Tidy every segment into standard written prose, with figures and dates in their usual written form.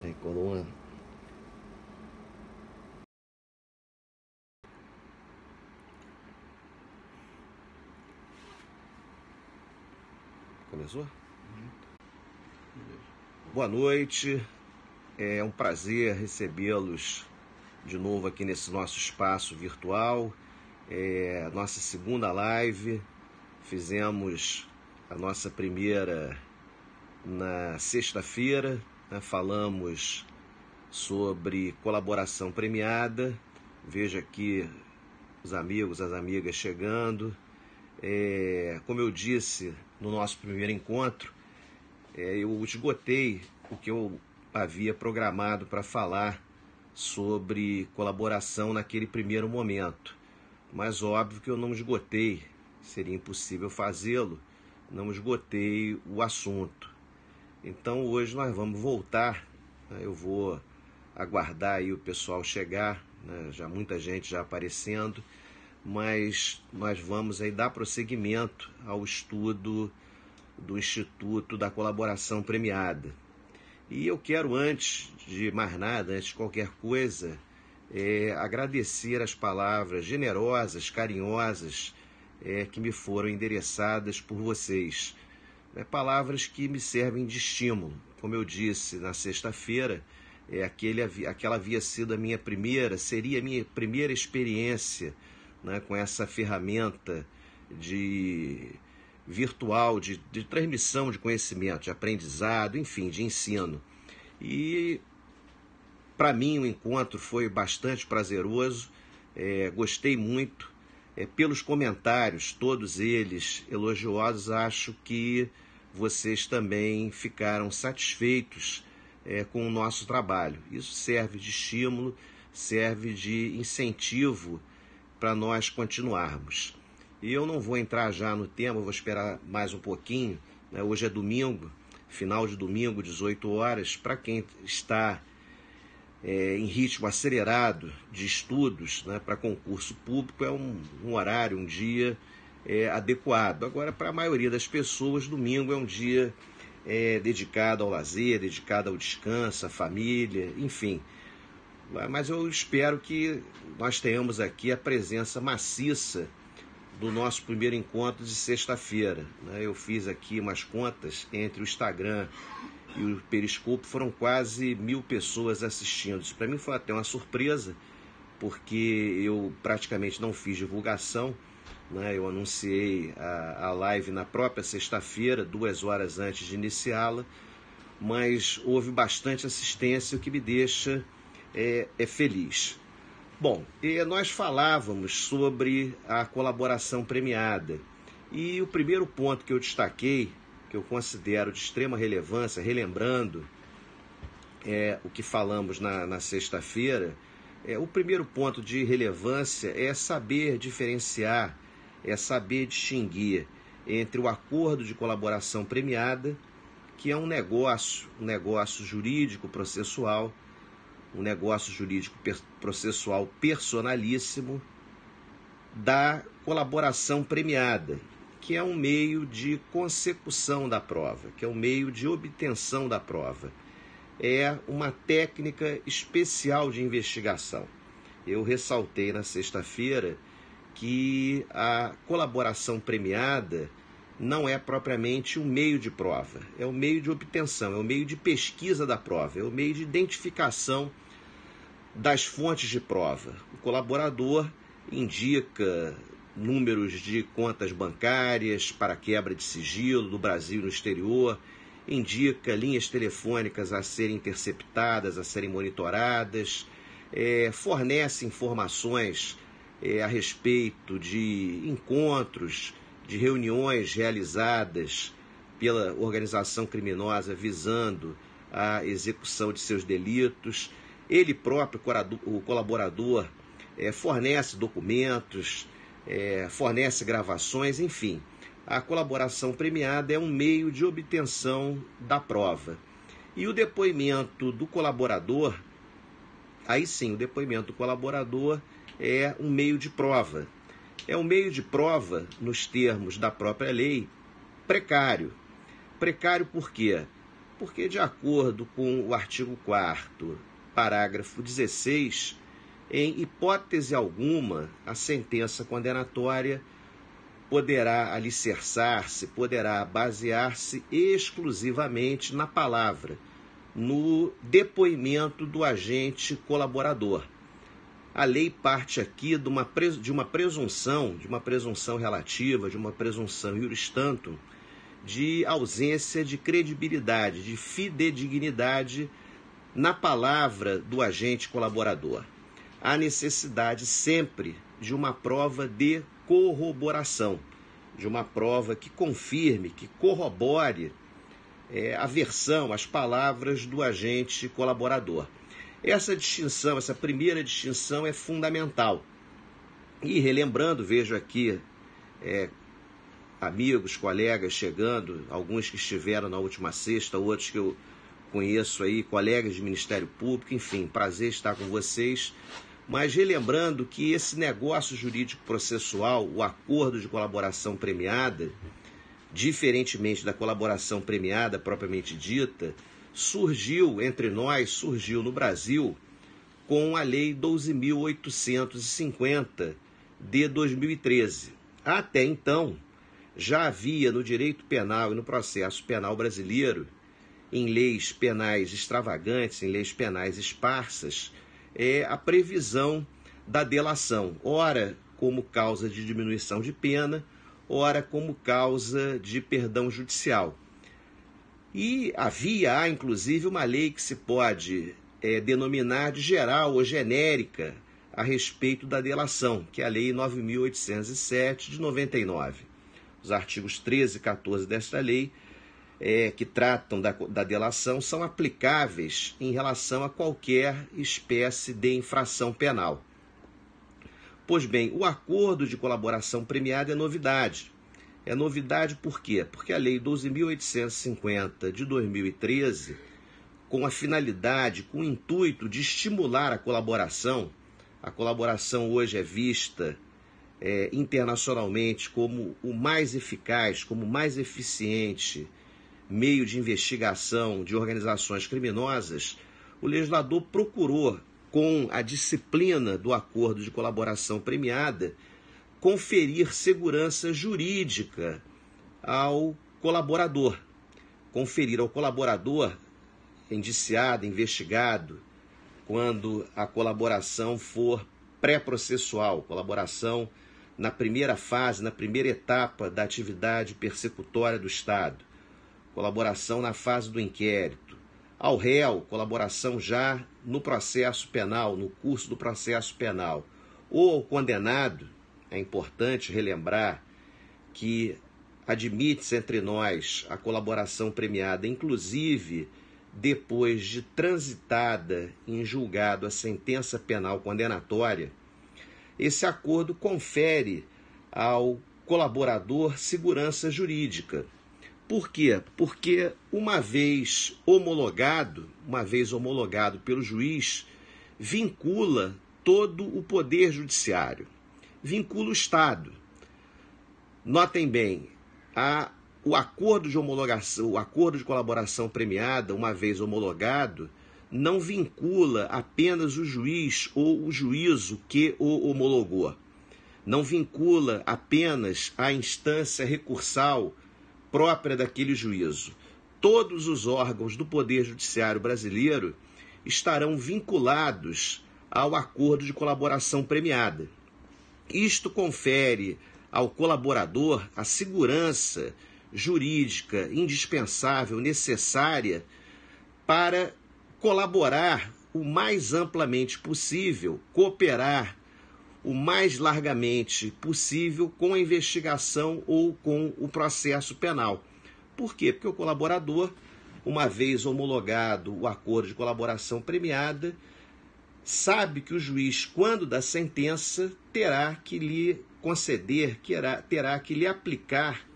Coluna. Começou? Boa noite, é um prazer recebê-los de novo aqui nesse nosso espaço virtual. Nossa segunda live, fizemos a nossa primeira na sexta-feira, né? Falamos sobre colaboração premiada. Veja aqui os amigos, as amigas chegando. Como eu disse no nosso primeiro encontro, eu esgotei o que eu havia programado para falar sobre colaboração naquele primeiro momento. Mas óbvio que eu não esgotei, seria impossível fazê-lo, não esgotei o assunto. Então hoje nós vamos voltar, né? Eu vou aguardar aí o pessoal chegar, né? Já muita gente já aparecendo, mas nós vamos aí dar prosseguimento ao estudo do Instituto da Colaboração Premiada. E eu quero, antes de mais nada, antes de qualquer coisa, agradecer as palavras generosas, carinhosas, que me foram endereçadas por vocês. Palavras que me servem de estímulo. Como eu disse na sexta-feira, aquela havia sido a minha primeira, seria a minha primeira experiência, né, com essa ferramenta virtual, de transmissão de conhecimento, de aprendizado, enfim, de ensino. E para mim o encontro foi bastante prazeroso, gostei muito. Pelos comentários, todos eles elogiosos, acho que vocês também ficaram satisfeitos com o nosso trabalho. Isso serve de estímulo, serve de incentivo para nós continuarmos. E eu não vou entrar já no tema, vou esperar mais um pouquinho, né? Hoje é domingo, final de domingo, 18 horas. Para quem está em ritmo acelerado de estudos, né, para concurso público, é um horário, um dia adequado. Agora, para a maioria das pessoas, domingo é um dia dedicado ao lazer, dedicado ao descanso, à família, enfim. Mas eu espero que nós tenhamos aqui a presença maciça do nosso primeiro encontro de sexta-feira. Eu fiz aqui umas contas entre o Instagram e o Periscope, foram quase 1000 pessoas assistindo. Isso para mim foi até uma surpresa, porque eu praticamente não fiz divulgação, né? Eu anunciei a live na própria sexta-feira, 2 horas antes de iniciá-la, mas houve bastante assistência, o que me deixa feliz. Bom, nós falávamos sobre a colaboração premiada, e o primeiro ponto que eu destaquei, que eu considero de extrema relevância, relembrando o que falamos na sexta-feira, o primeiro ponto de relevância é saber diferenciar, é saber distinguir entre o acordo de colaboração premiada, que é um negócio jurídico processual, um negócio jurídico processual personalíssimo, da colaboração premiada, que é um meio de consecução da prova, que é um meio de obtenção da prova. É uma técnica especial de investigação. Eu ressaltei na sexta-feira que a colaboração premiada não é propriamente um meio de prova, é um meio de obtenção, é um meio de pesquisa da prova, é um meio de identificação das fontes de prova. O colaborador indica números de contas bancárias para quebra de sigilo do Brasil e no exterior, indica linhas telefônicas a serem interceptadas, a serem monitoradas, fornece informações a respeito de encontros, de reuniões realizadas pela organização criminosa visando a execução de seus delitos. Ele próprio, o colaborador, fornece documentos, fornece gravações, enfim. A colaboração premiada é um meio de obtenção da prova. E o depoimento do colaborador, aí sim, o depoimento do colaborador é um meio de prova. É um meio de prova, nos termos da própria lei, precário. Precário por quê? Porque, de acordo com o artigo 4º, parágrafo 16, em hipótese alguma, a sentença condenatória poderá alicerçar-se, poderá basear-se exclusivamente na palavra, no depoimento do agente colaborador. A lei parte aqui de uma presunção relativa, de uma presunção iuris tantum, de ausência de credibilidade, de fidedignidade na palavra do agente colaborador. Há necessidade sempre de uma prova de corroboração, de uma prova que confirme, que corrobore a versão, as palavras do agente colaborador. Essa distinção, essa primeira distinção é fundamental. E relembrando, vejo aqui amigos, colegas chegando, alguns que estiveram na última sexta, outros que eu conheço aí, colegas de Ministério Público, enfim, prazer estar com vocês. Mas relembrando que esse negócio jurídico processual, o acordo de colaboração premiada, diferentemente da colaboração premiada propriamente dita, surgiu entre nós, surgiu no Brasil com a Lei 12.850 de 2013. Até então, já havia no direito penal e no processo penal brasileiro, em leis penais extravagantes, em leis penais esparsas, a previsão da delação, ora como causa de diminuição de pena, ora como causa de perdão judicial. E há inclusive uma lei que se pode denominar de geral ou genérica a respeito da delação, que é a Lei 9.807 de 99. Os artigos 13 e 14 desta lei, que tratam da delação, são aplicáveis em relação a qualquer espécie de infração penal. Pois bem, o acordo de colaboração premiada é novidade. É novidade por quê? Porque a Lei 12.850 de 2013, com a finalidade, com o intuito de estimular a colaboração hoje é vista internacionalmente como o mais eficaz, como o mais eficiente meio de investigação de organizações criminosas, o legislador procurou, com a disciplina do acordo de colaboração premiada, conferir segurança jurídica ao colaborador. Conferir ao colaborador, indiciado, investigado, quando a colaboração for pré-processual, colaboração na primeira fase, na primeira etapa da atividade persecutória do Estado, colaboração na fase do inquérito, ao réu, colaboração já no processo penal, no curso do processo penal, ou ao condenado. É importante relembrar que admite-se entre nós a colaboração premiada, inclusive depois de transitada em julgado a sentença penal condenatória. Esse acordo confere ao colaborador segurança jurídica. Por quê? Porque uma vez homologado pelo juiz, vincula todo o poder judiciário, vincula o Estado. Notem bem, o acordo de homologação, o acordo de colaboração premiada, uma vez homologado, não vincula apenas o juiz ou o juízo que o homologou. Não vincula apenas a instância recursal própria daquele juízo. Todos os órgãos do Poder Judiciário brasileiro estarão vinculados ao acordo de colaboração premiada. Isto confere ao colaborador a segurança jurídica indispensável, necessária para colaborar o mais amplamente possível, cooperar o mais largamente possível com a investigação ou com o processo penal. Por quê? Porque o colaborador, uma vez homologado o acordo de colaboração premiada, sabe que o juiz, quando dá sentença, terá que lhe conceder, terá que lhe aplicar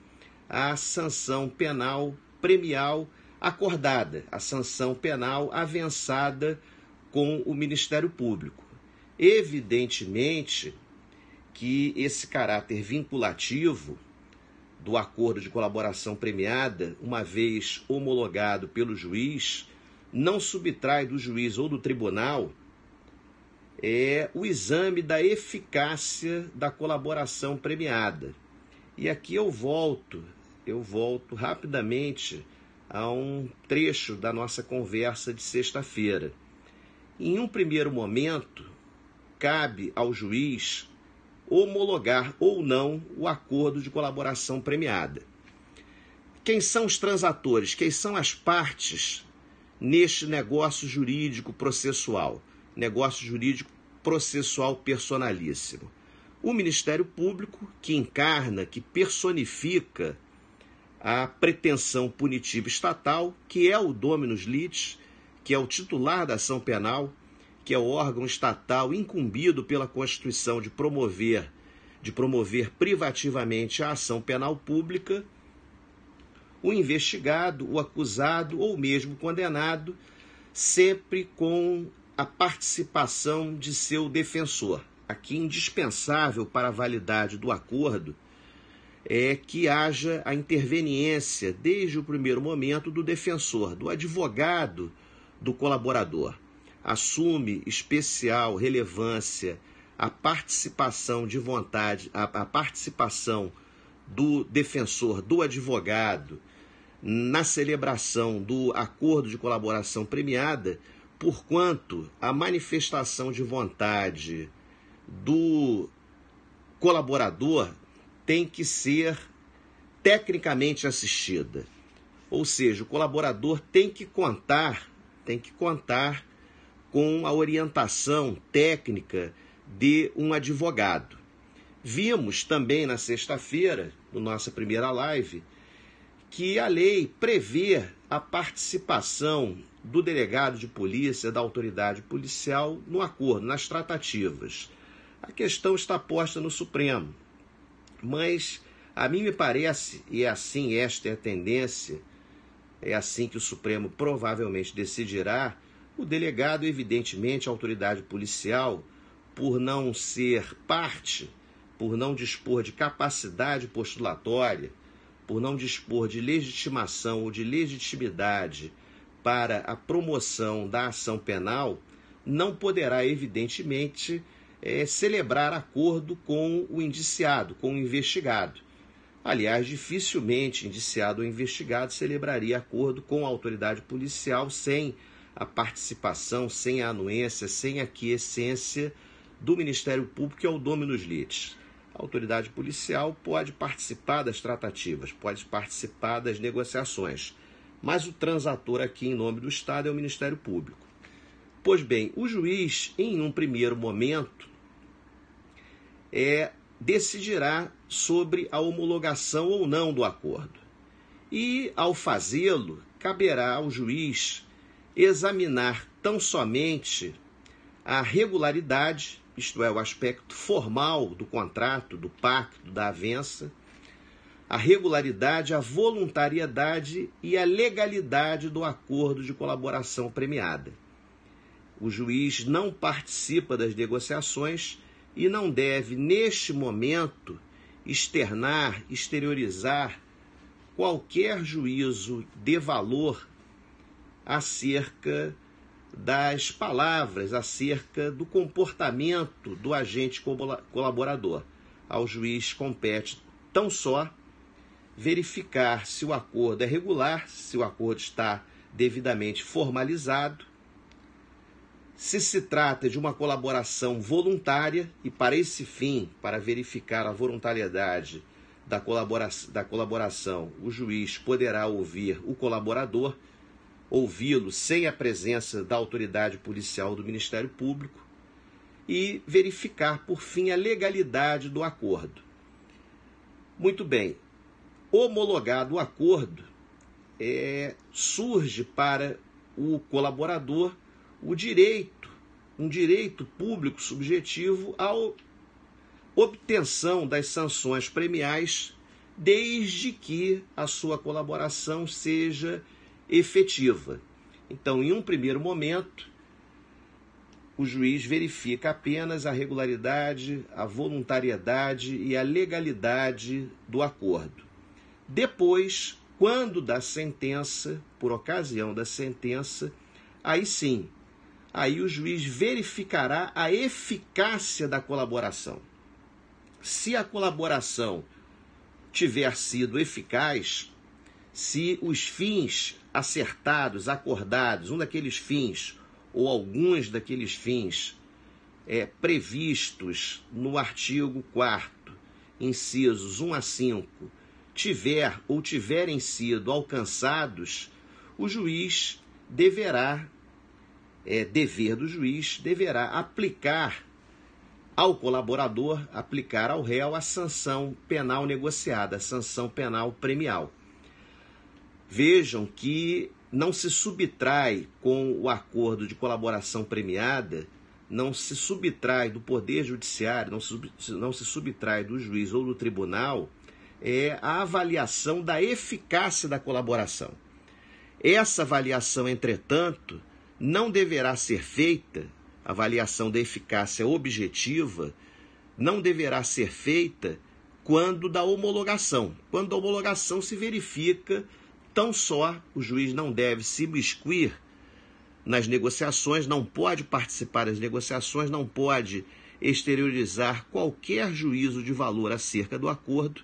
a sanção penal premial acordada, a sanção penal avançada com o Ministério Público. Evidentemente que esse caráter vinculativo do acordo de colaboração premiada, uma vez homologado pelo juiz, não subtrai do juiz ou do tribunal o exame da eficácia da colaboração premiada. E aqui eu volto rapidamente a um trecho da nossa conversa de sexta-feira. Em um primeiro momento, cabe ao juiz homologar ou não o acordo de colaboração premiada. Quem são os transatores? Quem são as partes neste negócio jurídico processual? Negócio jurídico processual personalíssimo. O Ministério Público, que encarna, que personifica a pretensão punitiva estatal, que é o dominus litis, que é o titular da ação penal, que é o órgão estatal incumbido pela Constituição de promover privativamente a ação penal pública, o investigado, o acusado ou mesmo condenado, sempre com a participação de seu defensor. Aqui, indispensável para a validade do acordo é que haja a interveniência, desde o primeiro momento, do defensor, do advogado do colaborador. Assume especial relevância a participação de vontade, a participação do defensor, do advogado, na celebração do acordo de colaboração premiada, porquanto a manifestação de vontade do colaborador tem que ser tecnicamente assistida. Ou seja, o colaborador tem que contar com a orientação técnica de um advogado. Vimos também na sexta-feira, na nossa primeira live, que a lei prevê a participação do delegado de polícia, da autoridade policial, no acordo, nas tratativas. A questão está posta no Supremo, mas a mim me parece, e é assim, esta é a tendência, é assim que o Supremo provavelmente decidirá, o delegado, evidentemente, a autoridade policial, por não ser parte, por não dispor de capacidade postulatória, por não dispor de legitimação ou de legitimidade para a promoção da ação penal, não poderá, evidentemente, celebrar acordo com o indiciado, com o investigado. Aliás, dificilmente indiciado ou investigado celebraria acordo com a autoridade policial sem a participação, sem a anuência, sem a aquiescência do Ministério Público, que é o dominus litis. A autoridade policial pode participar das tratativas, pode participar das negociações, mas o transator aqui em nome do Estado é o Ministério Público. Pois bem, o juiz, em um primeiro momento, decidirá sobre a homologação ou não do acordo. E, ao fazê-lo, caberá ao juiz examinar tão somente a regularidade, isto é, o aspecto formal do contrato, do pacto, da avença, a regularidade, a voluntariedade e a legalidade do acordo de colaboração premiada. O juiz não participa das negociações e não deve, neste momento, exteriorizar qualquer juízo de valor acerca das palavras, acerca do comportamento do agente colaborador. Ao juiz compete tão só verificar se o acordo é regular, se o acordo está devidamente formalizado, se trata de uma colaboração voluntária, e para esse fim, para verificar a voluntariedade da colaboração, o juiz poderá ouvir o colaborador, ouvi-lo sem a presença da autoridade policial do Ministério Público e verificar, por fim, a legalidade do acordo. Muito bem, homologado o acordo, surge para o colaborador um direito público subjetivo à obtenção das sanções premiais, desde que a sua colaboração seja efetiva. Então, em um primeiro momento, o juiz verifica apenas a regularidade, a voluntariedade e a legalidade do acordo. Depois, quando da sentença, por ocasião da sentença, aí sim, aí o juiz verificará a eficácia da colaboração. Se a colaboração tiver sido eficaz, se os fins acertados, acordados, um daqueles fins ou alguns daqueles fins previstos no artigo 4º, incisos 1 a 5, tiverem sido alcançados, o juiz deverá, dever do juiz, deverá aplicar ao colaborador, aplicar ao réu a sanção penal negociada, a sanção penal premial. Vejam que não se subtrai com o acordo de colaboração premiada, não se subtrai do Poder Judiciário, não se subtrai do juiz ou do tribunal a avaliação da eficácia da colaboração. Essa avaliação, entretanto, não deverá ser feita, a avaliação da eficácia objetiva, não deverá ser feita quando da homologação. Quando da homologação se verifica, tão só o juiz não deve se imiscuir nas negociações, não pode participar das negociações, não pode exteriorizar qualquer juízo de valor acerca do acordo.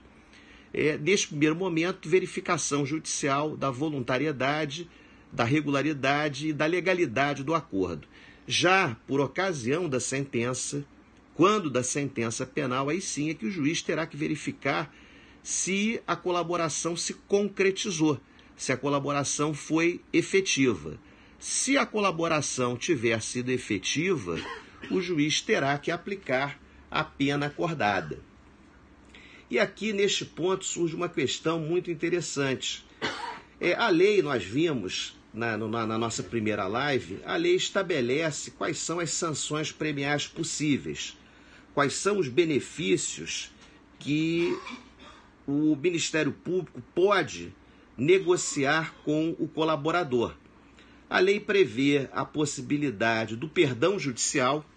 Neste primeiro momento, verificação judicial da voluntariedade, da regularidade e da legalidade do acordo. Já por ocasião da sentença, quando da sentença penal, aí sim é que o juiz terá que verificar se a colaboração se concretizou, se a colaboração foi efetiva. Se a colaboração tiver sido efetiva, o juiz terá que aplicar a pena acordada. E aqui, neste ponto, surge uma questão muito interessante. A lei, nós vimos na nossa primeira live, a lei estabelece quais são as sanções premiais possíveis, quais são os benefícios que o Ministério Público pode negociar com o colaborador. A lei prevê a possibilidade do perdão judicial,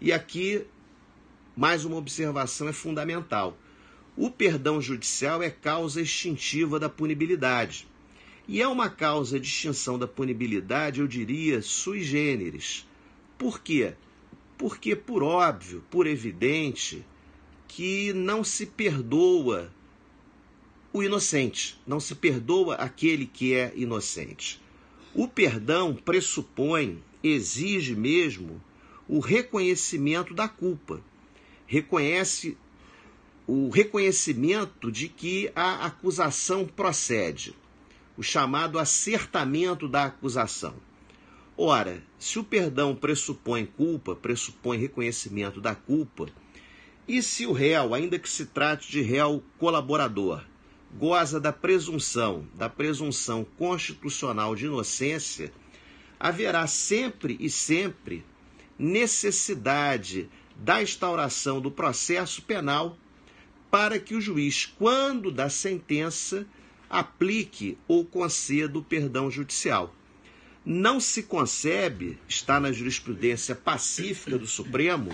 e aqui mais uma observação é fundamental. O perdão judicial é causa extintiva da punibilidade. E é uma causa de extinção da punibilidade, eu diria, sui generis. Por quê? Porque, por óbvio, por evidente, que não se perdoa o inocente, não se perdoa aquele que é inocente. O perdão pressupõe, exige mesmo, o reconhecimento da culpa. Reconhece o reconhecimento de que a acusação procede, o chamado acertamento da acusação. Ora, se o perdão pressupõe culpa, pressupõe reconhecimento da culpa, e se o réu, ainda que se trate de réu colaborador, goza da presunção constitucional de inocência, haverá sempre e sempre necessidade da instauração do processo penal para que o juiz, quando da sentença, aplique ou conceda o perdão judicial. Não se concebe, está na jurisprudência pacífica do Supremo,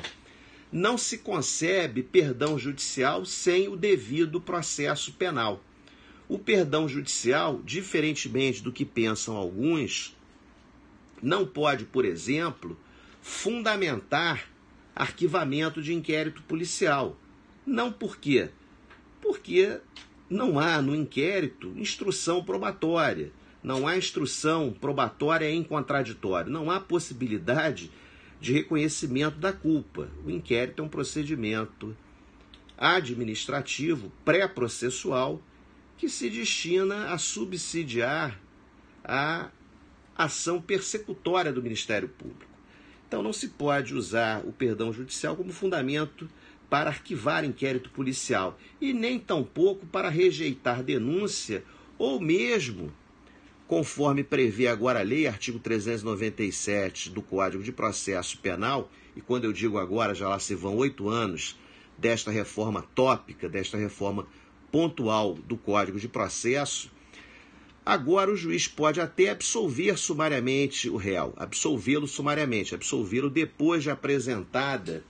não se concebe perdão judicial sem o devido processo penal. O perdão judicial, diferentemente do que pensam alguns, não pode, por exemplo, fundamentar arquivamento de inquérito policial. Não por quê? Porque não há no inquérito instrução probatória, não há instrução probatória em contraditório, não há possibilidade de reconhecimento da culpa. O inquérito é um procedimento administrativo, pré-processual, que se destina a subsidiar a ação persecutória do Ministério Público. Então não se pode usar o perdão judicial como fundamento para arquivar inquérito policial e nem tampouco para rejeitar denúncia ou mesmo, conforme prevê agora a lei, artigo 397 do Código de Processo Penal, e quando eu digo agora, já lá se vão 8 anos desta reforma tópica, desta reforma pontual do Código de Processo, agora o juiz pode até absolver sumariamente o réu, absolvê-lo sumariamente, absolvê-lo depois de apresentada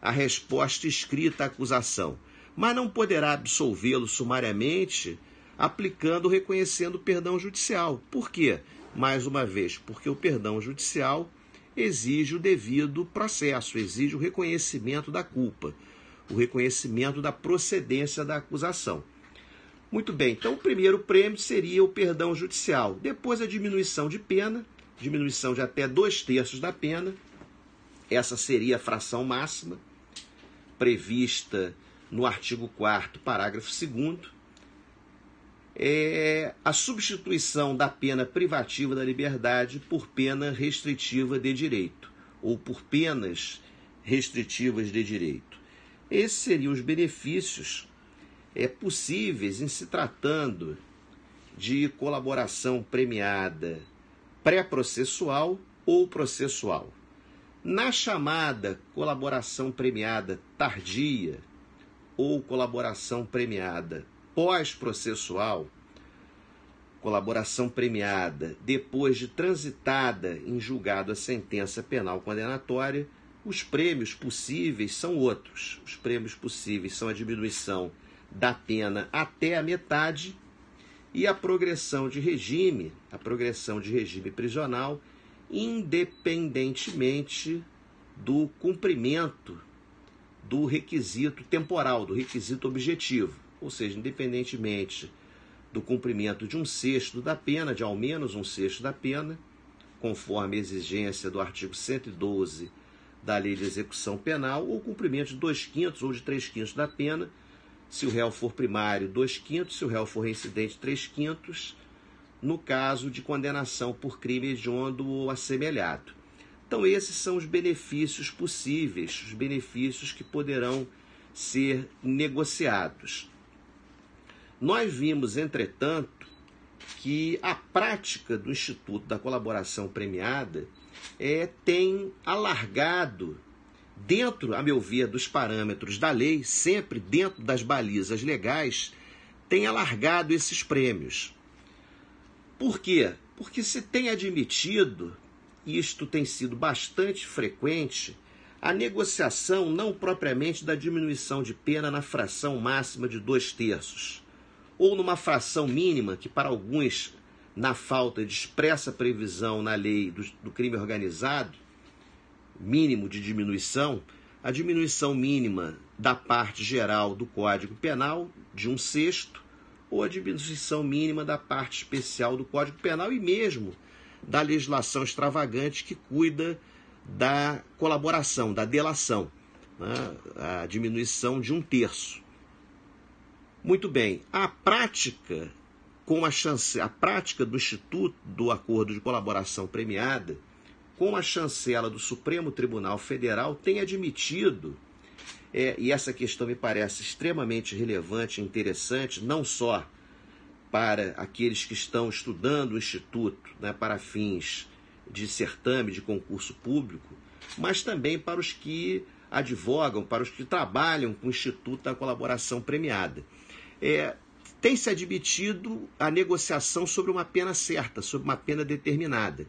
a resposta escrita à acusação, mas não poderá absolvê-lo sumariamente aplicando, reconhecendo o perdão judicial. Por quê? Mais uma vez, porque o perdão judicial exige o devido processo, exige o reconhecimento da culpa, o reconhecimento da procedência da acusação. Muito bem, então o primeiro prêmio seria o perdão judicial. Depois a diminuição de pena, diminuição de até 2/3 da pena. Essa seria a fração máxima, prevista no artigo 4º, parágrafo 2º. A substituição da pena privativa da liberdade por pena restritiva de direito, ou por penas restritivas de direito. Esses seriam os benefícios possíveis em se tratando de colaboração premiada pré-processual ou processual. Na chamada colaboração premiada tardia ou colaboração premiada pós-processual, colaboração premiada depois de transitada em julgado a sentença penal condenatória, os prêmios possíveis são outros. Os prêmios possíveis são a diminuição da pena até a metade e a progressão de regime prisional, independentemente do cumprimento do requisito temporal, do requisito objetivo, ou seja, independentemente do cumprimento de 1/6 da pena, de ao menos 1/6 da pena, conforme a exigência do artigo 112 da Lei de Execução Penal, ou cumprimento de 2/5 ou de 3/5 da pena, se o réu for primário, 2/5, se o réu for reincidente, 3/5, no caso de condenação por crime hediondo ou assemelhado. Então, esses são os benefícios possíveis, os benefícios que poderão ser negociados. Nós vimos, entretanto, que a prática do Instituto da Colaboração Premiada tem alargado, dentro, a meu ver, dos parâmetros da lei, sempre dentro das balizas legais, tem alargado esses prêmios. Por quê? Porque se tem admitido, e isto tem sido bastante frequente, a negociação não propriamente da diminuição de pena na fração máxima de 2/3, ou numa fração mínima que para alguns, na falta de expressa previsão na lei do crime organizado, mínimo de diminuição, a diminuição mínima da parte geral do Código Penal de 1/6, ou a diminuição mínima da parte especial do Código Penal e mesmo da legislação extravagante que cuida da colaboração, da delação, né? A diminuição de 1/3. Muito bem, a prática do Instituto do Acordo de Colaboração Premiada, com a chancela do Supremo Tribunal Federal, tem admitido, e essa questão me parece extremamente relevante e interessante, não só para aqueles que estão estudando o Instituto, né, para fins de certame, de concurso público, mas também para os que advogam, para os que trabalham com o Instituto da Colaboração Premiada. Tem se admitido a negociação sobre uma pena certa, sobre uma pena determinada.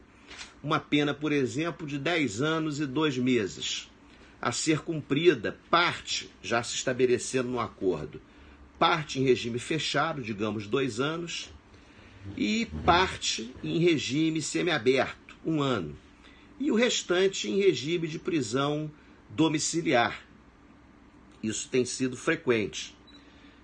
Uma pena, por exemplo, de 10 anos e 2 meses, a ser cumprida, parte já se estabelecendo no acordo, parte em regime fechado, digamos 2 anos, e parte em regime semiaberto, 1 ano, e o restante em regime de prisão domiciliar. Isso tem sido frequente.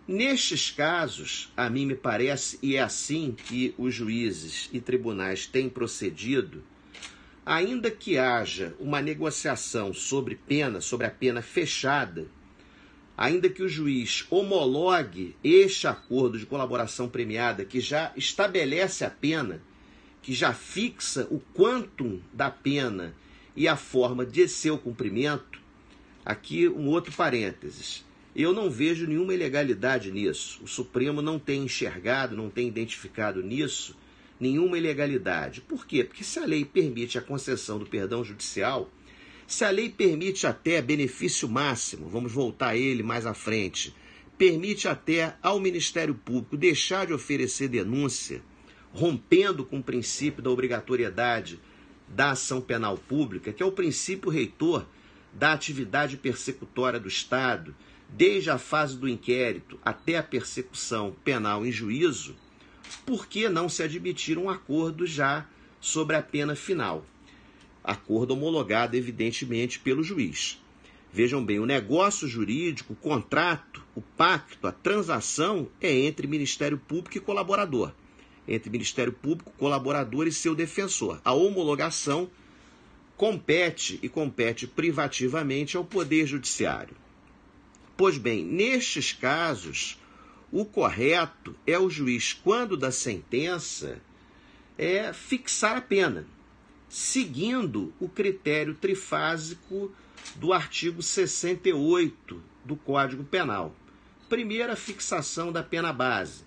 Nestes casos, a mim me parece, e é assim que os juízes e tribunais têm procedido, ainda que haja uma negociação sobre a pena fechada, ainda que o juiz homologue este acordo de colaboração premiada que já estabelece a pena, que já fixa o quantum da pena e a forma de seu cumprimento, aqui um outro parênteses. Eu não vejo nenhuma ilegalidade nisso. O Supremo não tem enxergado, não tem identificado nisso nenhuma ilegalidade. Por quê? Porque se a lei permite a concessão do perdão judicial, se a lei permite até benefício máximo, vamos voltar a ele mais à frente, permite até ao Ministério Público deixar de oferecer denúncia, rompendo com o princípio da obrigatoriedade da ação penal pública, que é o princípio reitor da atividade persecutória do Estado, desde a fase do inquérito até a persecução penal em juízo, por que não se admitir um acordo já sobre a pena final? Acordo homologado, evidentemente, pelo juiz. Vejam bem, o negócio jurídico, o contrato, o pacto, a transação é entre Ministério Público e colaborador. Entre Ministério Público, colaborador e seu defensor. A homologação compete privativamente ao Poder Judiciário. Pois bem, nestes casos, o correto é o juiz, quando da sentença, fixar a pena, seguindo o critério trifásico do artigo 68 do Código Penal. Primeiro, a fixação da pena base.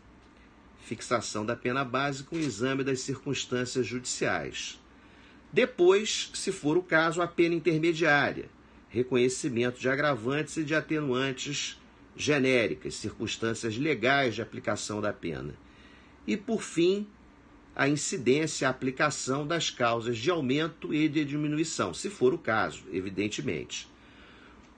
Fixação da pena base com exame das circunstâncias judiciais. Depois, se for o caso, a pena intermediária, reconhecimento de agravantes e de atenuantes genéricas, circunstâncias legais de aplicação da pena. E, por fim, a incidência, a aplicação das causas de aumento e de diminuição, se for o caso, evidentemente.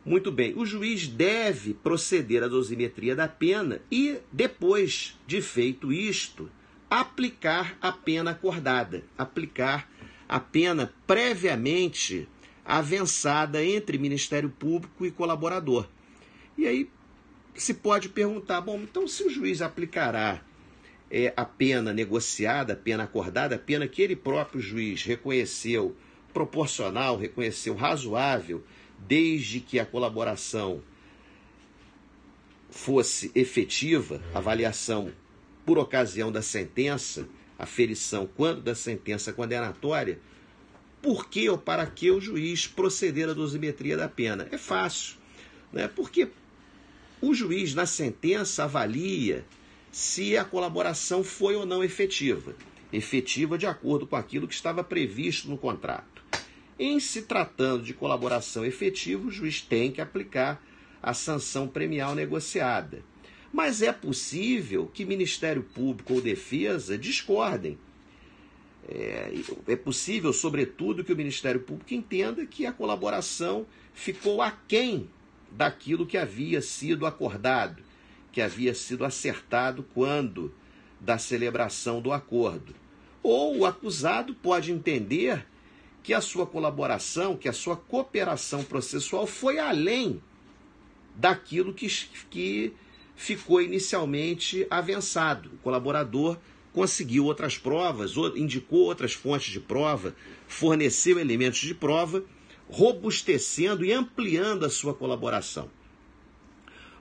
Muito bem, o juiz deve proceder à dosimetria da pena e, depois de feito isto, aplicar a pena acordada, aplicar a pena previamente avançada entre Ministério Público e colaborador. E aí se pode perguntar, bom, então se o juiz aplicará a pena negociada, a pena acordada, a pena que ele próprio juiz reconheceu proporcional, reconheceu razoável, desde que a colaboração fosse efetiva, avaliação por ocasião da sentença, aferição quando da sentença condenatória, por que ou para que o juiz proceder à dosimetria da pena? É fácil, né? Porque o juiz, na sentença, avalia se a colaboração foi ou não efetiva. Efetiva de acordo com aquilo que estava previsto no contrato. Em se tratando de colaboração efetiva, o juiz tem que aplicar a sanção premial negociada. Mas é possível que Ministério Público ou Defesa discordem. É possível, sobretudo, que o Ministério Público entenda que a colaboração ficou aquém daquilo que havia sido acordado, que havia sido acertado quando da celebração do acordo. Ou o acusado pode entender que a sua colaboração, que a sua cooperação processual foi além daquilo que ficou inicialmente avançado. O colaborador conseguiu outras provas, indicou outras fontes de prova, forneceu elementos de prova, robustecendo e ampliando a sua colaboração.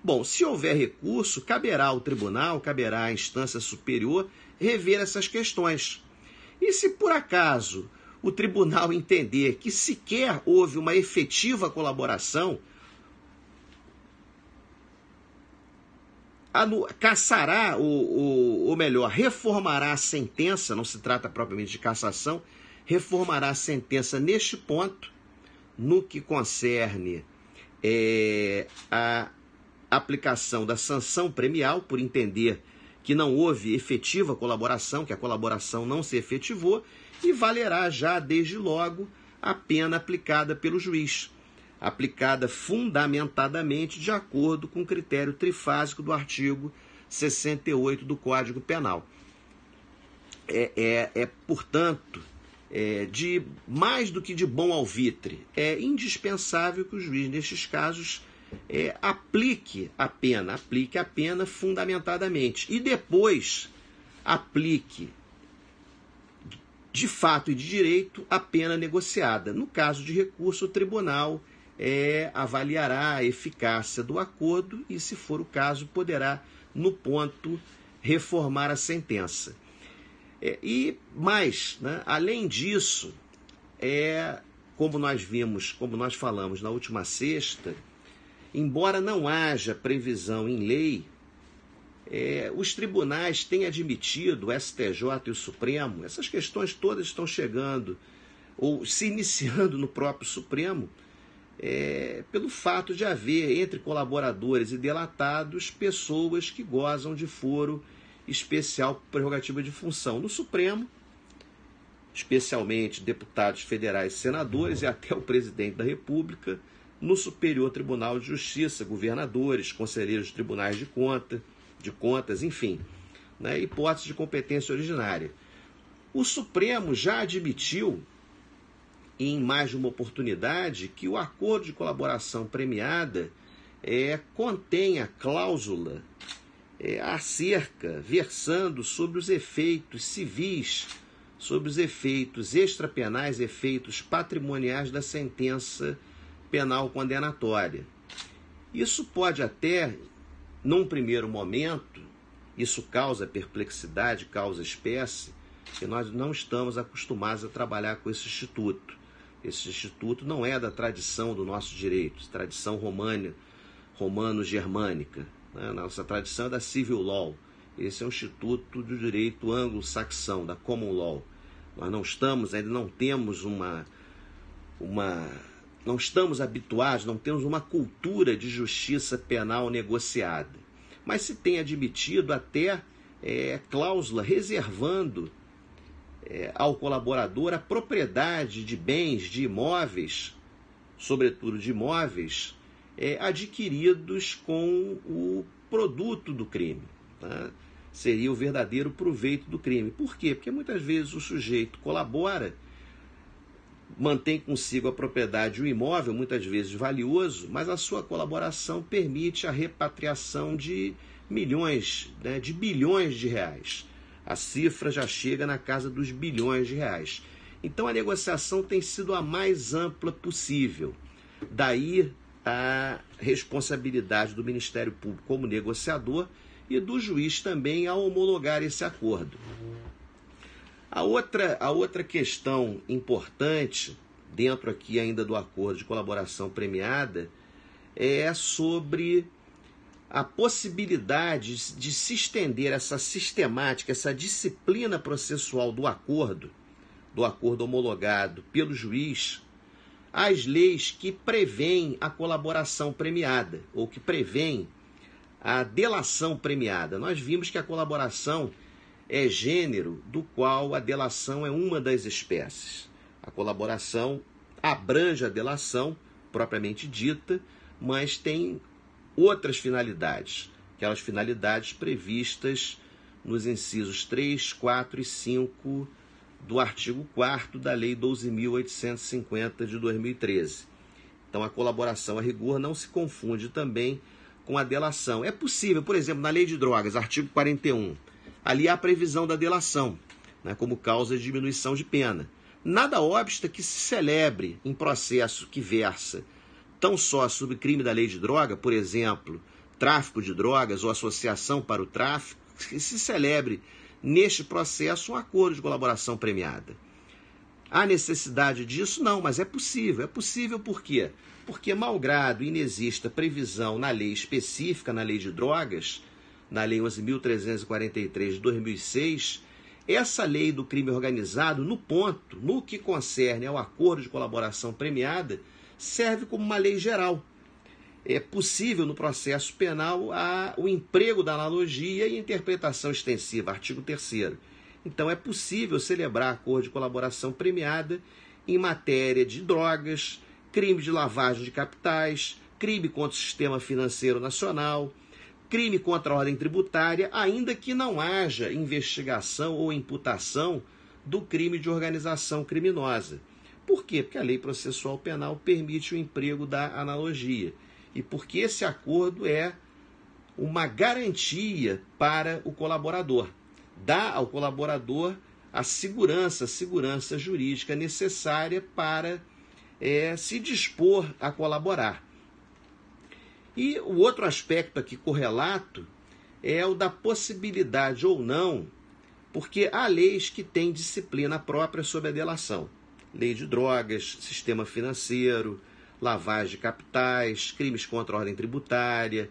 Bom, se houver recurso, caberá ao tribunal, caberá à instância superior rever essas questões. E se por acaso o tribunal entender que sequer houve uma efetiva colaboração, cassará, ou melhor, reformará a sentença, não se trata propriamente de cassação, reformará a sentença neste ponto, no que concerne a aplicação da sanção premial, por entender que não houve efetiva colaboração, que a colaboração não se efetivou, e valerá já desde logo a pena aplicada pelo juiz, aplicada fundamentadamente de acordo com o critério trifásico do artigo 68 do Código Penal. Portanto, de mais do que de bom alvitre, é indispensável que o juiz, nestes casos, aplique a pena fundamentadamente e depois aplique de fato e de direito a pena negociada. No caso de recurso, o tribunal avaliará a eficácia do acordo e, se for o caso, poderá, no ponto, reformar a sentença. E mais, né, além disso, como nós falamos na última sexta, embora não haja previsão em lei, os tribunais têm admitido, o STJ e o Supremo, essas questões todas estão chegando, ou se iniciando no próprio Supremo, pelo fato de haver entre colaboradores e delatados pessoas que gozam de foro especial por prerrogativa de função. No Supremo, especialmente deputados federais e senadores e até o presidente da República, no Superior Tribunal de Justiça, governadores, conselheiros de tribunais de contas, enfim, né, hipótese de competência originária. O Supremo já admitiu, em mais de uma oportunidade, que o acordo de colaboração premiada contém a cláusula acerca, versando sobre os efeitos civis, sobre os efeitos extrapenais, efeitos patrimoniais da sentença penal condenatória. Isso pode até, num primeiro momento, isso causa perplexidade, causa espécie, que nós não estamos acostumados a trabalhar com esse instituto. Esse instituto não é da tradição do nosso direito, tradição romano-germânica. Né? Nossa tradição é da civil law. Esse é um instituto do direito anglo-saxão, da common law. Nós ainda não temos não estamos habituados, não temos uma cultura de justiça penal negociada. Mas se tem admitido até cláusula reservando ao colaborador a propriedade de bens, de imóveis, sobretudo de imóveis, adquiridos com o produto do crime. Tá? Seria o verdadeiro proveito do crime. Por quê? Porque muitas vezes o sujeito colabora, mantém consigo a propriedade, o imóvel, muitas vezes valioso, mas a sua colaboração permite a repatriação de milhões, de bilhões de reais. A cifra já chega na casa dos bilhões de reais. Então a negociação tem sido a mais ampla possível. Daí a responsabilidade do Ministério Público como negociador e do juiz também ao homologar esse acordo. A outra questão importante, dentro aqui ainda do acordo de colaboração premiada, é sobre a possibilidade de se estender essa sistemática, essa disciplina processual do acordo homologado pelo juiz, às leis que prevêem a colaboração premiada, ou que prevêem a delação premiada. Nós vimos que a colaboração é gênero do qual a delação é uma das espécies. A colaboração abrange a delação, propriamente dita, mas tem outras finalidades, aquelas finalidades previstas nos incisos 3, 4 e 5 do artigo 4º da Lei 12.850 de 2013. Então, a colaboração a rigor não se confunde também com a delação. É possível, por exemplo, na Lei de Drogas, artigo 41, ali há a previsão da delação, né, como causa de diminuição de pena. Nada obsta que se celebre em processo que versa tão só sobre crime da lei de droga, por exemplo, tráfico de drogas ou associação para o tráfico, que se celebre neste processo um acordo de colaboração premiada. Há necessidade disso? Não, mas é possível. É possível por quê? Porque, malgrado inexista previsão na lei específica, na lei de drogas, na Lei 11.343 de 2006, essa lei do crime organizado, no que concerne ao acordo de colaboração premiada, serve como uma lei geral. É possível no processo penal o emprego da analogia e interpretação extensiva, artigo 3º. Então é possível celebrar acordo de colaboração premiada em matéria de drogas, crime de lavagem de capitais, crime contra o sistema financeiro nacional, crime contra a ordem tributária, ainda que não haja investigação ou imputação do crime de organização criminosa. Por quê? Porque a lei processual penal permite o emprego da analogia. E porque esse acordo é uma garantia para o colaborador. Dá ao colaborador a segurança jurídica necessária para se dispor a colaborar. E o outro aspecto aqui correlato é o da possibilidade ou não, porque há leis que têm disciplina própria sobre a delação. Lei de drogas, sistema financeiro, lavagem de capitais, crimes contra a ordem tributária.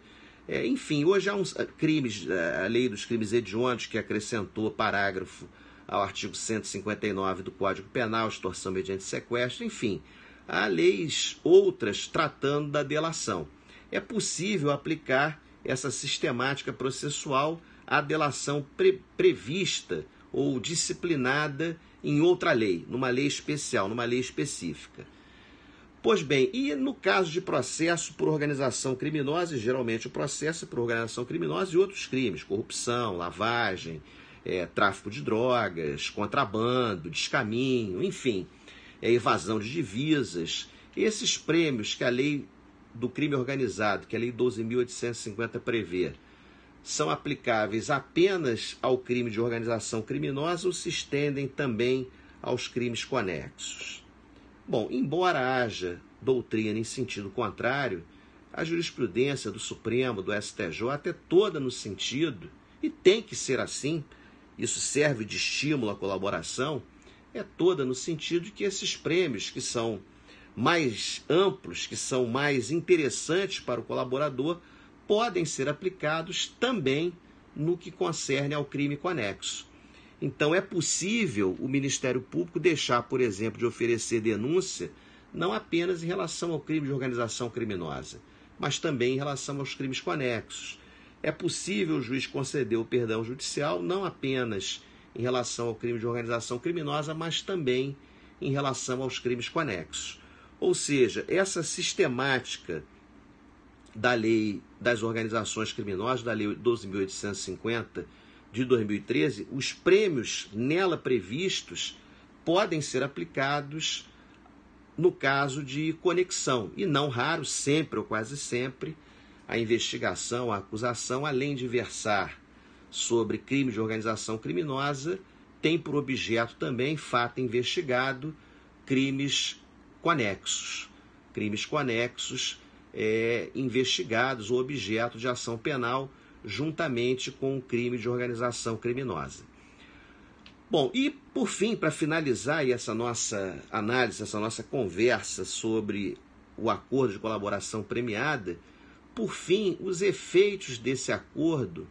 Enfim, hoje há uns crimes, a lei dos crimes hediondos, que acrescentou parágrafo ao artigo 159 do Código Penal, extorsão mediante sequestro, enfim, há leis outras tratando da delação. É possível aplicar essa sistemática processual à delação prevista ou disciplinada em outra lei, numa lei especial, numa lei específica. Pois bem, e no caso de processo por organização criminosa, geralmente o processo é por organização criminosa e outros crimes, corrupção, lavagem, tráfico de drogas, contrabando, descaminho, enfim, evasão de divisas. Esses prêmios que a lei do crime organizado, que a lei 12.850 prevê, são aplicáveis apenas ao crime de organização criminosa ou se estendem também aos crimes conexos? Bom, embora haja doutrina em sentido contrário, a jurisprudência do Supremo, do STJ, é toda no sentido, e tem que ser assim, isso serve de estímulo à colaboração, é toda no sentido de que esses prêmios que são mais amplos, que são mais interessantes para o colaborador, podem ser aplicados também no que concerne ao crime conexo. Então é possível o Ministério Público deixar, por exemplo, de oferecer denúncia não apenas em relação ao crime de organização criminosa, mas também em relação aos crimes conexos. É possível o juiz conceder o perdão judicial não apenas em relação ao crime de organização criminosa, mas também em relação aos crimes conexos. Ou seja, essa sistemática da lei das organizações criminosas, da lei 12.850 de 2013, os prêmios nela previstos podem ser aplicados no caso de conexão, e não raro, sempre ou quase sempre, a investigação, a acusação, além de versar sobre crime de organização criminosa, tem por objeto também, fato investigado, crimes conexos. Crimes conexos investigados ou objeto de ação penal juntamente com o crime de organização criminosa. Bom, e por fim, para finalizar essa nossa análise, essa nossa conversa sobre o acordo de colaboração premiada, por fim, os efeitos desse acordo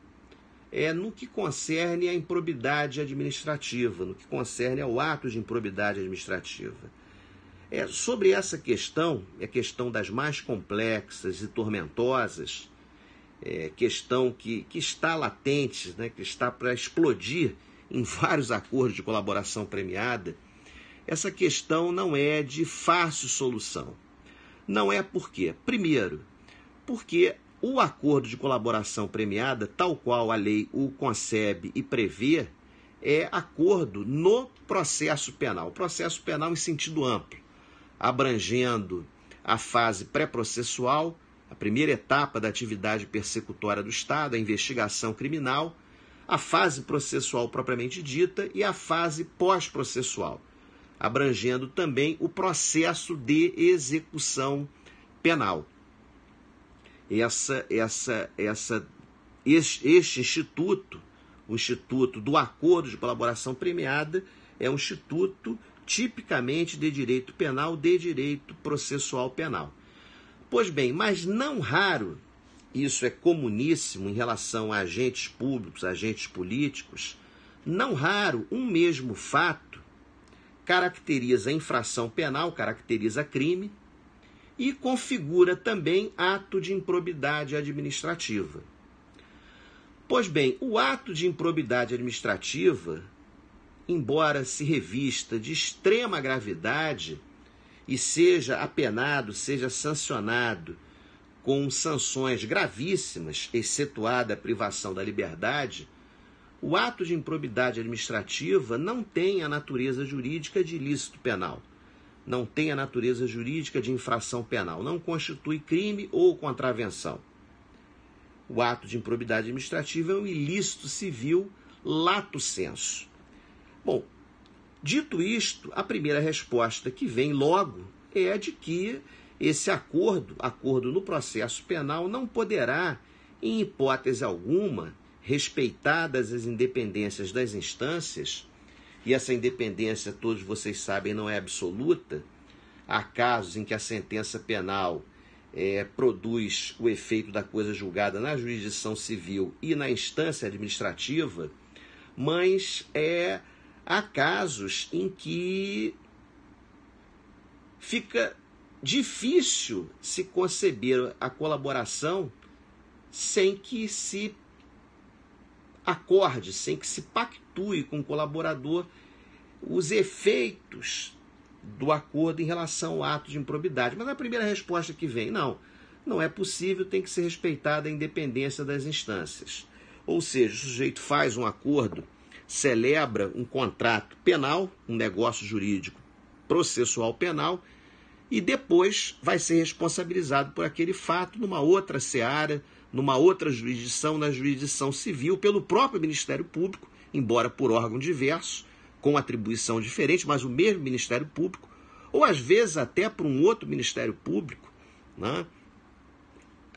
no que concerne à improbidade administrativa, no que concerne ao ato de improbidade administrativa. Sobre essa questão, a questão das mais complexas e tormentosas, questão que está latente, que está para explodir em vários acordos de colaboração premiada, essa questão não é de fácil solução. Não é por quê? Primeiro, porque o acordo de colaboração premiada, tal qual a lei o concebe e prevê, é acordo no processo penal. Processo penal em sentido amplo, abrangendo a fase pré-processual, a primeira etapa da atividade persecutória do Estado, a investigação criminal, a fase processual propriamente dita e a fase pós-processual, abrangendo também o processo de execução penal. Este instituto, o Instituto do Acordo de Colaboração Premiada, é um instituto tipicamente de direito penal, de direito processual penal. Pois bem, mas não raro, isso é comuníssimo em relação a agentes públicos, agentes políticos, não raro um mesmo fato caracteriza infração penal, caracteriza crime e configura também ato de improbidade administrativa. Pois bem, o ato de improbidade administrativa, embora se revista de extrema gravidade e seja apenado, seja sancionado com sanções gravíssimas, excetuada a privação da liberdade, o ato de improbidade administrativa não tem a natureza jurídica de ilícito penal, não tem a natureza jurídica de infração penal, não constitui crime ou contravenção. O ato de improbidade administrativa é um ilícito civil lato sensu. Bom, dito isto, a primeira resposta que vem logo é a de que esse acordo no processo penal, não poderá, em hipótese alguma, respeitadas as independências das instâncias, e essa independência, todos vocês sabem, não é absoluta. Há casos em que a sentença penal produz o efeito da coisa julgada na jurisdição civil e na instância administrativa, mas há casos em que fica difícil se conceber a colaboração sem que se acorde, sem que se pactue com o colaborador os efeitos do acordo em relação ao ato de improbidade. Mas a primeira resposta que vem, não é possível, tem que ser respeitada a independência das instâncias. Ou seja, o sujeito faz um acordo, celebra um contrato penal, um negócio jurídico processual penal, e depois vai ser responsabilizado por aquele fato numa outra seara, numa outra jurisdição, na jurisdição civil, pelo próprio Ministério Público, embora por órgão diverso, com atribuição diferente, mas o mesmo Ministério Público, ou às vezes até por um outro Ministério Público, né?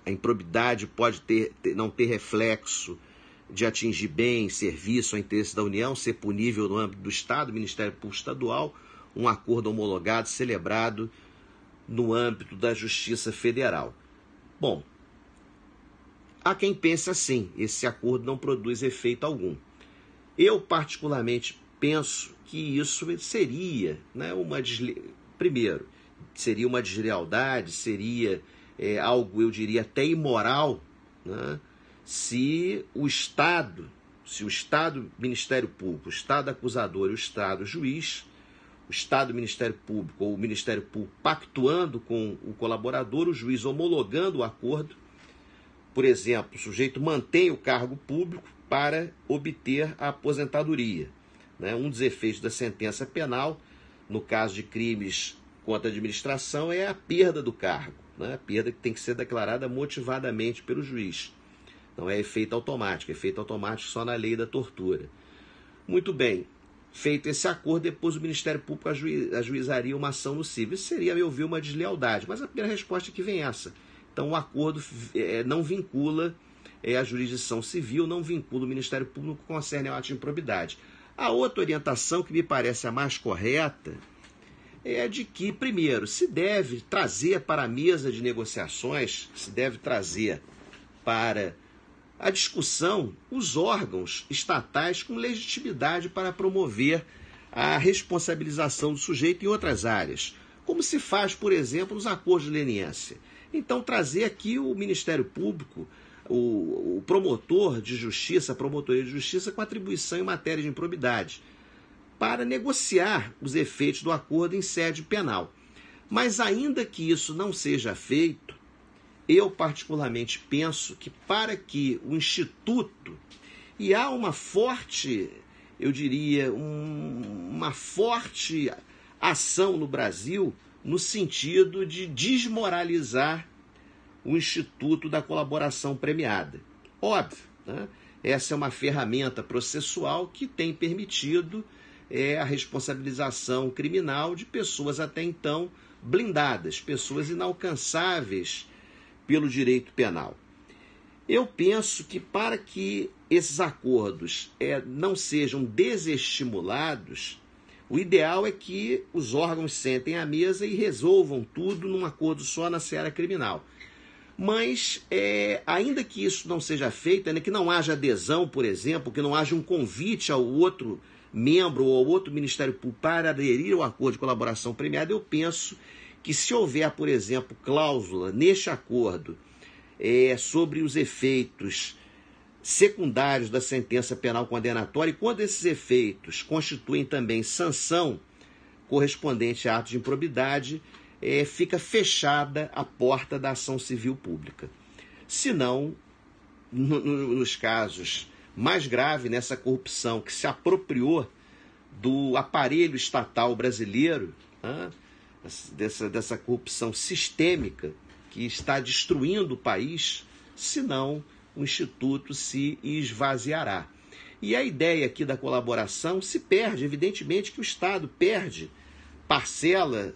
A improbidade pode não ter reflexo de atingir bem, serviço ou interesse da União, ser punível no âmbito do Estado, Ministério Público Estadual, um acordo homologado, celebrado no âmbito da Justiça Federal. Bom, há quem pense assim, esse acordo não produz efeito algum. Eu, particularmente, penso que isso seria, né, primeiro, seria uma deslealdade, seria algo, eu diria, até imoral, né, se o Estado, Ministério Público, o Estado acusador e o Estado juiz, o Estado Ministério Público ou o Ministério Público pactuando com o colaborador, o juiz homologando o acordo, por exemplo, o sujeito mantém o cargo público para obter a aposentadoria. Né? Um dos efeitos da sentença penal, no caso de crimes contra a administração, é a perda do cargo, né? A perda que tem que ser declarada motivadamente pelo juiz. Não é efeito automático só na lei da tortura. Muito bem, feito esse acordo, depois o Ministério Público ajuizaria uma ação no civil. Isso seria, a meu ver, uma deslealdade, mas a primeira resposta que vem é essa. Então o acordo não vincula a jurisdição civil, não vincula o Ministério Público que concerne ao ato de improbidade. A outra orientação, que me parece a mais correta, é de que, primeiro, se deve trazer para a mesa de negociações, se deve trazer para a discussão os órgãos estatais com legitimidade para promover a responsabilização do sujeito em outras áreas, como se faz, por exemplo, nos acordos de leniência. Então, trazer aqui o Ministério Público, o promotor de justiça, a promotoria de justiça com atribuição em matéria de improbidade, para negociar os efeitos do acordo em sede penal. Mas ainda que isso não seja feito, eu particularmente penso que para que o Instituto, e há uma forte, eu diria, uma forte ação no Brasil no sentido de desmoralizar o Instituto da Colaboração Premiada. Óbvio, né? Essa é uma ferramenta processual que tem permitido a responsabilização criminal de pessoas até então blindadas, pessoas inalcançáveis pelo direito penal. Eu penso que para que esses acordos não sejam desestimulados, o ideal é que os órgãos sentem à mesa e resolvam tudo num acordo só na seara criminal. Mas, ainda que isso não seja feito, ainda que não haja adesão, por exemplo, que não haja um convite ao outro membro ou ao outro Ministério Público para aderir ao acordo de colaboração premiada, eu penso que se houver, por exemplo, cláusula neste acordo sobre os efeitos secundários da sentença penal condenatória, e quando esses efeitos constituem também sanção correspondente a ato de improbidade, fica fechada a porta da ação civil pública. Se não, nos casos mais graves, nessa corrupção que se apropriou do aparelho estatal brasileiro, né, dessa corrupção sistêmica que está destruindo o país, senão o Instituto se esvaziará. E a ideia aqui da colaboração se perde, evidentemente que o Estado perde parcela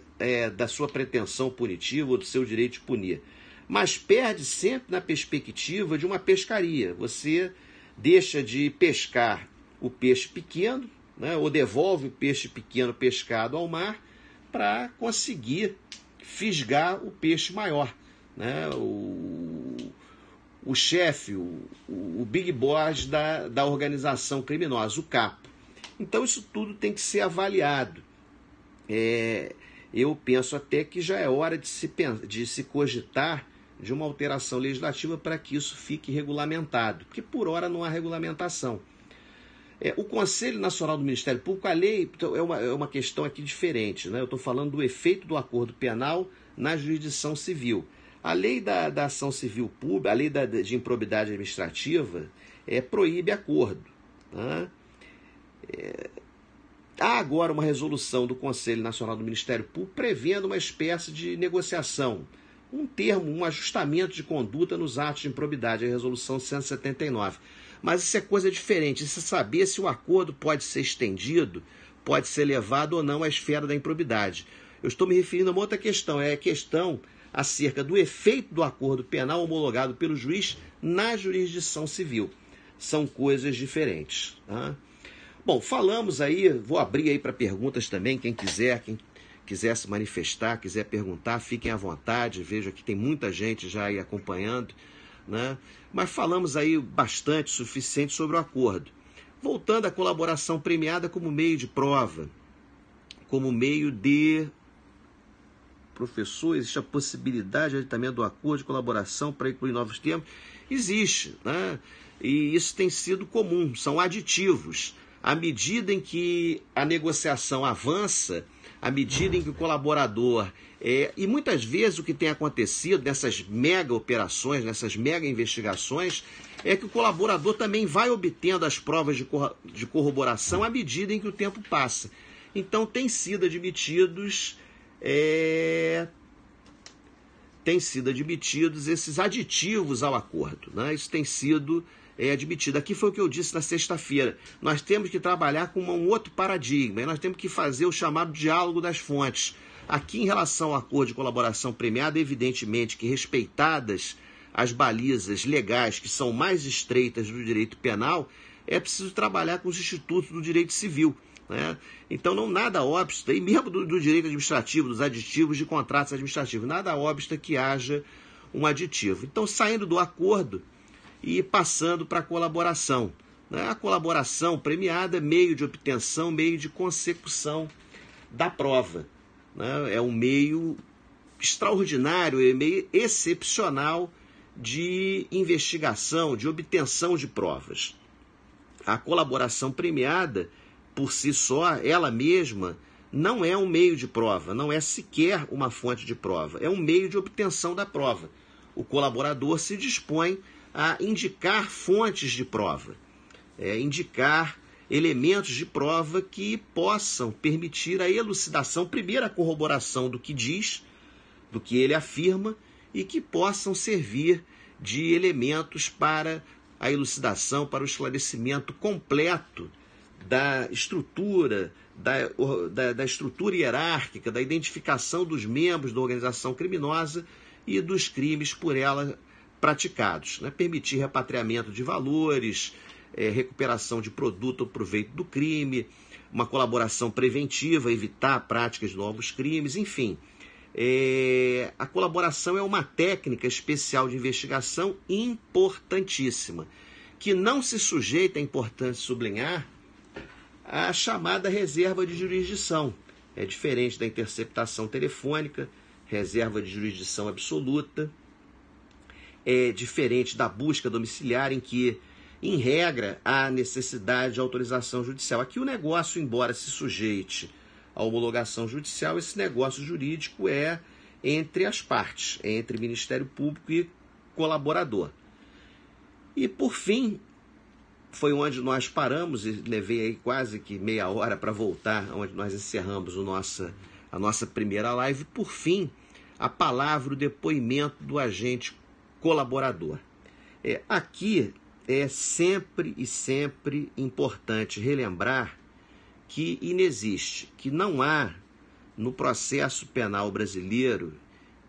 da sua pretensão punitiva ou do seu direito de punir, mas perde sempre na perspectiva de uma pescaria. Você deixa de pescar o peixe pequeno, né, ou devolve o peixe pequeno pescado ao mar para conseguir fisgar o peixe maior, né, o chefe, o big boss da organização criminosa, o capo. Então isso tudo tem que ser avaliado. Eu penso até que já é hora de se cogitar de uma alteração legislativa para que isso fique regulamentado, porque por hora não há regulamentação. O Conselho Nacional do Ministério Público, a lei é uma questão aqui diferente, né? Eu estou falando do efeito do acordo penal na jurisdição civil. A lei da ação civil pública, a lei de improbidade administrativa, proíbe acordo. Né? Há agora uma resolução do Conselho Nacional do Ministério Público prevendo uma espécie de negociação, um termo, um ajustamento de conduta nos atos de improbidade, a resolução 179. Mas isso é coisa diferente, isso é saber se o acordo pode ser estendido, pode ser levado ou não à esfera da improbidade. Eu estou me referindo a uma outra questão, é a questão acerca do efeito do acordo penal homologado pelo juiz na jurisdição civil. São coisas diferentes. Tá? Bom, falamos aí, vou abrir aí para perguntas também, quem quiser se manifestar, quiser perguntar, fiquem à vontade, vejo que tem muita gente já aí acompanhando, né? Mas falamos aí bastante, suficiente sobre o acordo. Voltando à colaboração premiada como meio de prova, como meio de... Professor, existe a possibilidade de aditamento do acordo de colaboração para incluir novos termos? Existe, né? E isso tem sido comum, são aditivos. À medida em que a negociação avança, à medida em que o colaborador... e muitas vezes o que tem acontecido nessas mega operações, nessas mega investigações, é que o colaborador também vai obtendo as provas de corroboração à medida em que o tempo passa. Então, têm sido admitidos esses aditivos ao acordo, né? Isso tem sido admitido. Aqui foi o que eu disse na sexta-feira. Nós temos que trabalhar com um outro paradigma, nós temos que fazer o chamado diálogo das fontes. Aqui, em relação ao acordo de colaboração premiada, evidentemente que respeitadas as balizas legais que são mais estreitas do direito penal, é preciso trabalhar com os institutos do direito civil. Né? Então, não nada obsta, e mesmo do direito administrativo, dos aditivos de contratos administrativos, nada obsta que haja um aditivo. Então, saindo do acordo e passando para a colaboração. Né? A colaboração premiada, meio de obtenção, meio de consecução da prova. Né? É um meio extraordinário, é um meio excepcional de investigação, de obtenção de provas. A colaboração premiada, por si só, ela mesma, não é um meio de prova, não é sequer uma fonte de prova, é um meio de obtenção da prova. O colaborador se dispõe a indicar fontes de prova, indicar elementos de prova que possam permitir a elucidação, primeiro a corroboração do que diz, do que ele afirma, e que possam servir de elementos para a elucidação, para o esclarecimento completo da estrutura, da estrutura hierárquica, da identificação dos membros da organização criminosa e dos crimes por ela praticados. Né? Permitir repatriamento de valores, recuperação de produto ou proveito do crime, uma colaboração preventiva, evitar práticas de novos crimes, enfim. A colaboração é uma técnica especial de investigação importantíssima, que não se sujeita, é importante sublinhar, à chamada reserva de jurisdição. É diferente da interceptação telefônica, reserva de jurisdição absoluta, é diferente da busca domiciliar, em que, em regra, há necessidade de autorização judicial. Aqui o negócio, embora se sujeite à homologação judicial, esse negócio jurídico é entre as partes, entre Ministério Público e colaborador. E, por fim, foi onde nós paramos, e levei aí quase que meia hora para voltar, onde nós encerramos a nossa primeira live. Por fim, a palavra, o depoimento do agente colaborador. Aqui é sempre importante relembrar que inexiste, que não há no processo penal brasileiro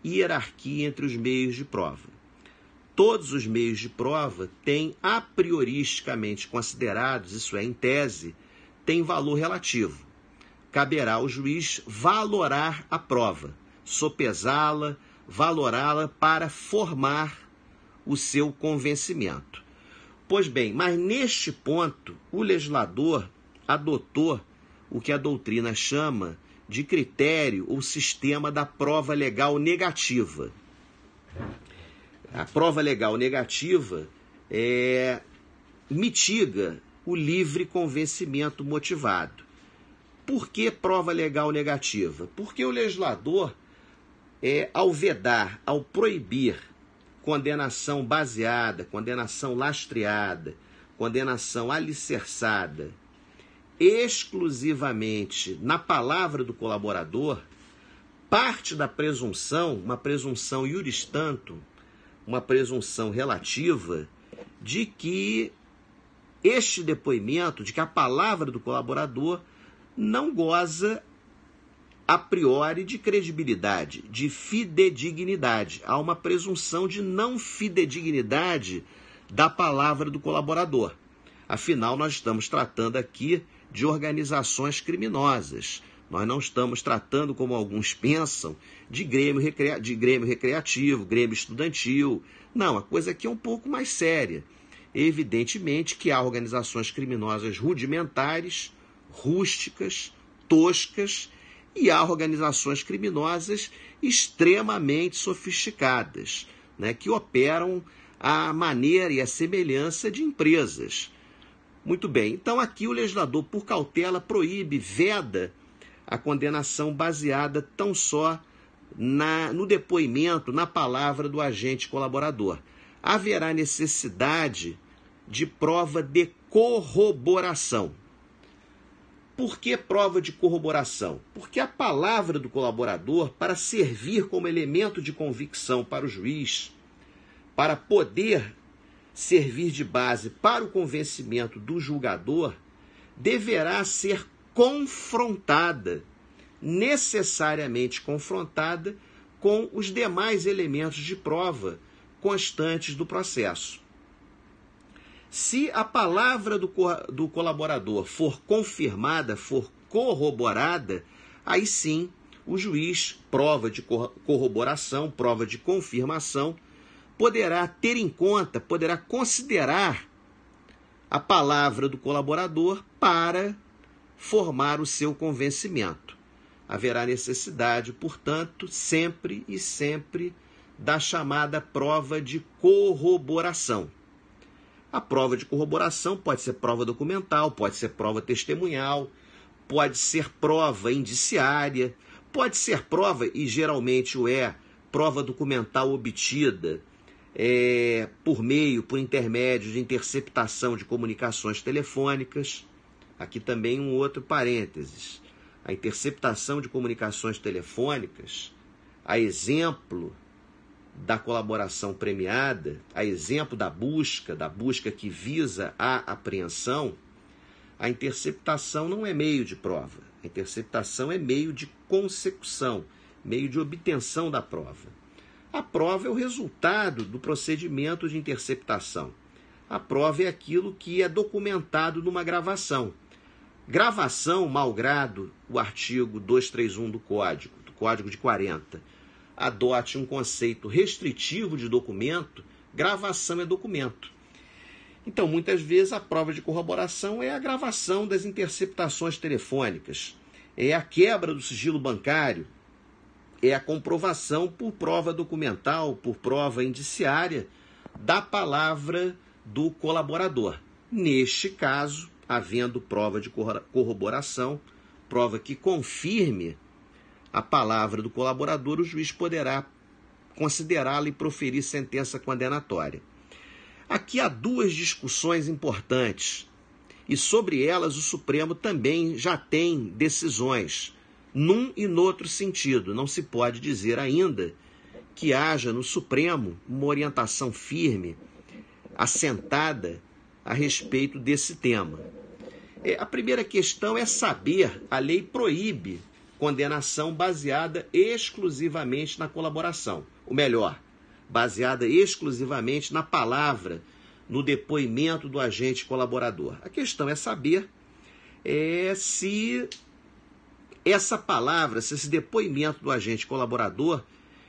hierarquia entre os meios de prova. Todos os meios de prova têm, a prioristicamente considerados, isso é, em tese, têm valor relativo. Caberá ao juiz valorar a prova, sopesá-la, valorá-la para formar o seu convencimento. Pois bem, mas neste ponto, o legislador adotou o que a doutrina chama de critério ou sistema da prova legal negativa. A prova legal negativa mitiga o livre convencimento motivado. Por que prova legal negativa? Porque o legislador, ao vedar, ao proibir condenação baseada, condenação lastreada, condenação alicerçada, exclusivamente na palavra do colaborador, parte da presunção, uma presunção iuris tantum, uma presunção relativa, de que este depoimento, de que a palavra do colaborador não goza a priori de credibilidade, de fidedignidade. Há uma presunção de não fidedignidade da palavra do colaborador. Afinal, nós estamos tratando aqui de organizações criminosas. Nós não estamos tratando, como alguns pensam, de grêmio recreativo, grêmio estudantil. Não, a coisa aqui é um pouco mais séria. Evidentemente que há organizações criminosas rudimentares, rústicas, toscas, e há organizações criminosas extremamente sofisticadas, né, que operam à maneira e à semelhança de empresas. Muito bem, então aqui o legislador, por cautela, proíbe, veda a condenação baseada tão só no depoimento, na palavra do agente colaborador. Haverá necessidade de prova de corroboração. Por que prova de corroboração? Porque a palavra do colaborador, para servir como elemento de convicção para o juiz, para poder servir de base para o convencimento do julgador, deverá ser confrontada, necessariamente confrontada, com os demais elementos de prova constantes do processo. Se a palavra do colaborador for confirmada, for corroborada, aí sim o juiz, prova de corroboração, prova de confirmação, poderá ter em conta, poderá considerar a palavra do colaborador para formar o seu convencimento. Haverá necessidade, portanto, sempre e sempre da chamada prova de corroboração. A prova de corroboração pode ser prova documental, pode ser prova testemunhal, pode ser prova indiciária, pode ser prova, e geralmente prova documental obtida por intermédio de interceptação de comunicações telefônicas. Aqui também um outro parênteses. A interceptação de comunicações telefônicas, a exemplo da colaboração premiada, a exemplo da busca que visa a apreensão, a interceptação não é meio de prova. A interceptação é meio de consecução, meio de obtenção da prova. A prova é o resultado do procedimento de interceptação. A prova é aquilo que é documentado numa gravação. Gravação, malgrado o artigo 231 do Código de 40, adote um conceito restritivo de documento, gravação é documento. Então, muitas vezes, a prova de corroboração é a gravação das interceptações telefônicas, é a quebra do sigilo bancário, é a comprovação por prova documental, por prova indiciária, da palavra do colaborador. Neste caso, havendo prova de corroboração, prova que confirme a palavra do colaborador, o juiz poderá considerá-la e proferir sentença condenatória. Aqui há duas discussões importantes, e sobre elas o Supremo também já tem decisões, num e noutro sentido. Não se pode dizer ainda que haja no Supremo uma orientação firme, assentada a respeito desse tema. A primeira questão é saber, a lei proíbe condenação baseada exclusivamente na colaboração. Ou melhor, baseada exclusivamente na palavra, no depoimento do agente colaborador. A questão é saber se essa palavra, se esse depoimento do agente colaborador,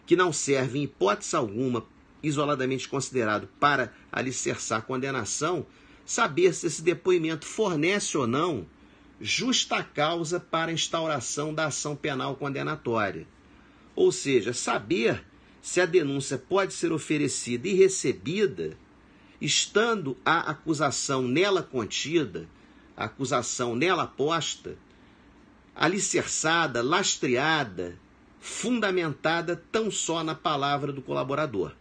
que não serve em hipótese alguma, isoladamente considerado para alicerçar a condenação, saber se esse depoimento fornece ou não justa causa para a instauração da ação penal condenatória. Ou seja, saber se a denúncia pode ser oferecida e recebida estando a acusação nela contida, a acusação nela posta, alicerçada, lastreada, fundamentada tão só na palavra do colaborador.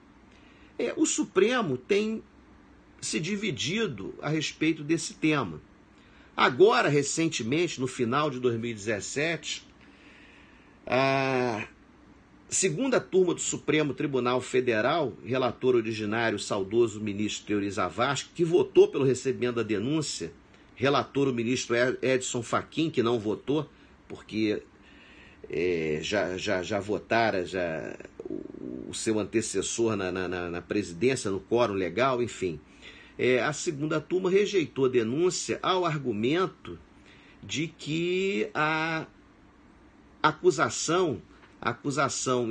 O Supremo tem se dividido a respeito desse tema. Agora, recentemente, no final de 2017, a segunda turma do Supremo Tribunal Federal, relator originário, saudoso ministro Teori Zavascki, que votou pelo recebimento da denúncia, relator o ministro Edson Fachin, que não votou, porque já votara o seu antecessor na presidência, no quórum legal, enfim. A segunda turma rejeitou a denúncia ao argumento de que a acusação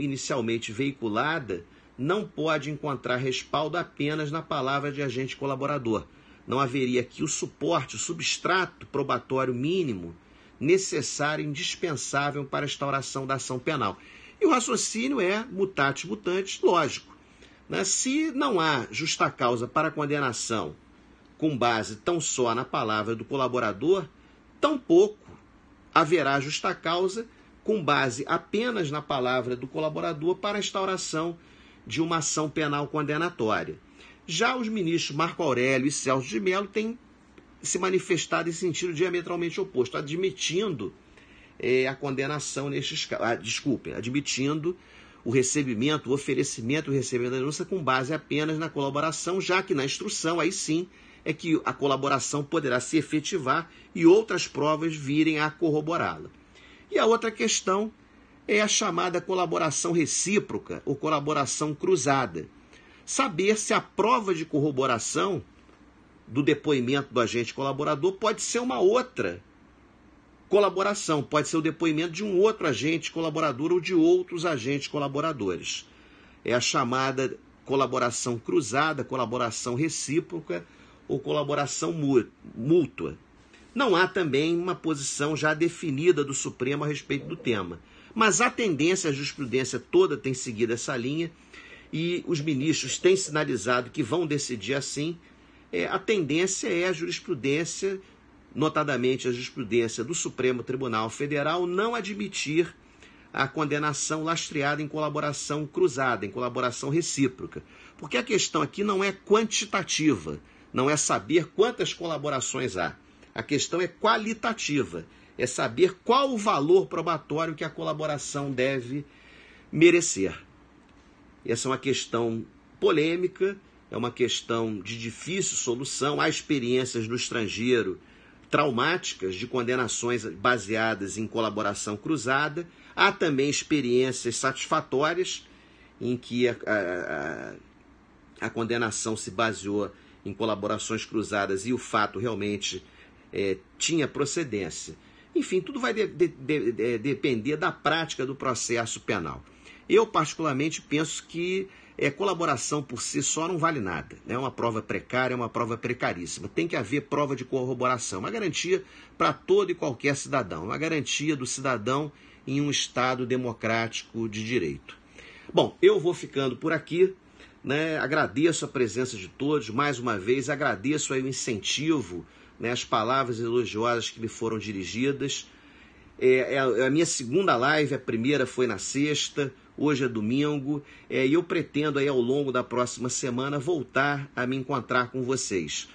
inicialmente veiculada não pode encontrar respaldo apenas na palavra de agente colaborador. Não haveria aqui o suporte, o substrato probatório mínimo necessário e indispensável para a instauração da ação penal. E o raciocínio é mutatis mutandis, lógico. Se não há justa causa para a condenação com base tão só na palavra do colaborador, tampouco haverá justa causa com base apenas na palavra do colaborador para a instauração de uma ação penal condenatória. Já os ministros Marco Aurélio e Celso de Mello têm se manifestado em sentido diametralmente oposto, admitindo a condenação nestes casos, admitindo o recebimento, o oferecimento e o recebimento da denúncia com base apenas na colaboração, já que na instrução, aí sim, é que a colaboração poderá se efetivar e outras provas virem a corroborá-la. E a outra questão é a chamada colaboração recíproca ou colaboração cruzada. Saber se a prova de corroboração do depoimento do agente colaborador pode ser uma outra colaboração, pode ser o depoimento de um outro agente colaborador ou de outros agentes colaboradores. É a chamada colaboração cruzada, colaboração recíproca ou colaboração mútua. Não há também uma posição já definida do Supremo a respeito do tema, mas a tendência, a jurisprudência toda tem seguido essa linha e os ministros têm sinalizado que vão decidir assim. A tendência é a jurisprudência, notadamente a jurisprudência do Supremo Tribunal Federal, não admitir a condenação lastreada em colaboração cruzada, em colaboração recíproca. Porque a questão aqui não é quantitativa, não é saber quantas colaborações há. A questão é qualitativa, é saber qual o valor probatório que a colaboração deve merecer. Essa é uma questão polêmica, é uma questão de difícil solução. Há experiências no estrangeiro traumáticas de condenações baseadas em colaboração cruzada. Há também experiências satisfatórias em que a condenação se baseou em colaborações cruzadas e o fato realmente tinha procedência. Enfim, tudo vai depender da prática do processo penal. Eu, particularmente, penso que colaboração por si só não vale nada. É uma prova precária, é uma prova precaríssima. Tem que haver prova de corroboração, uma garantia para todo e qualquer cidadão, uma garantia do cidadão em um Estado democrático de direito. Bom, eu vou ficando por aqui, agradeço a presença de todos, mais uma vez, agradeço aí o incentivo, as palavras elogiosas que me foram dirigidas. A minha segunda live, a primeira foi na sexta, hoje é domingo, e eu pretendo aí ao longo da próxima semana voltar a me encontrar com vocês.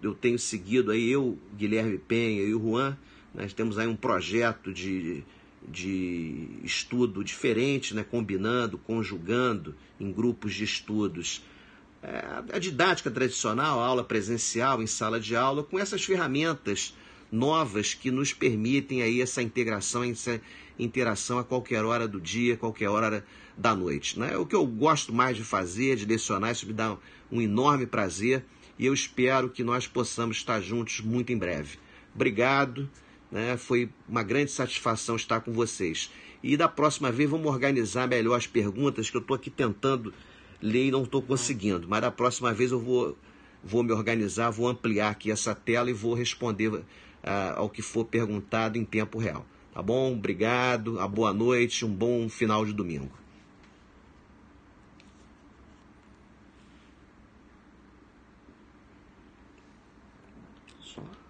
Eu tenho seguido aí, eu, Guilherme Penha e o Juan, nós temos aí um projeto de estudo diferente, combinando, conjugando em grupos de estudos a didática tradicional, a aula presencial em sala de aula, com essas ferramentas novas que nos permitem aí essa integração, essa interação a qualquer hora do dia, qualquer hora da noite. O que eu gosto mais de fazer, de lecionar, isso me dá um enorme prazer e eu espero que nós possamos estar juntos muito em breve. Obrigado, foi uma grande satisfação estar com vocês. E da próxima vez vamos organizar melhor as perguntas, que eu estou aqui tentando ler e não estou conseguindo, mas da próxima vez eu vou me organizar, vou ampliar aqui essa tela e vou responder ao que for perguntado em tempo real. Tá bom? Obrigado, a boa noite, um bom final de domingo. Só.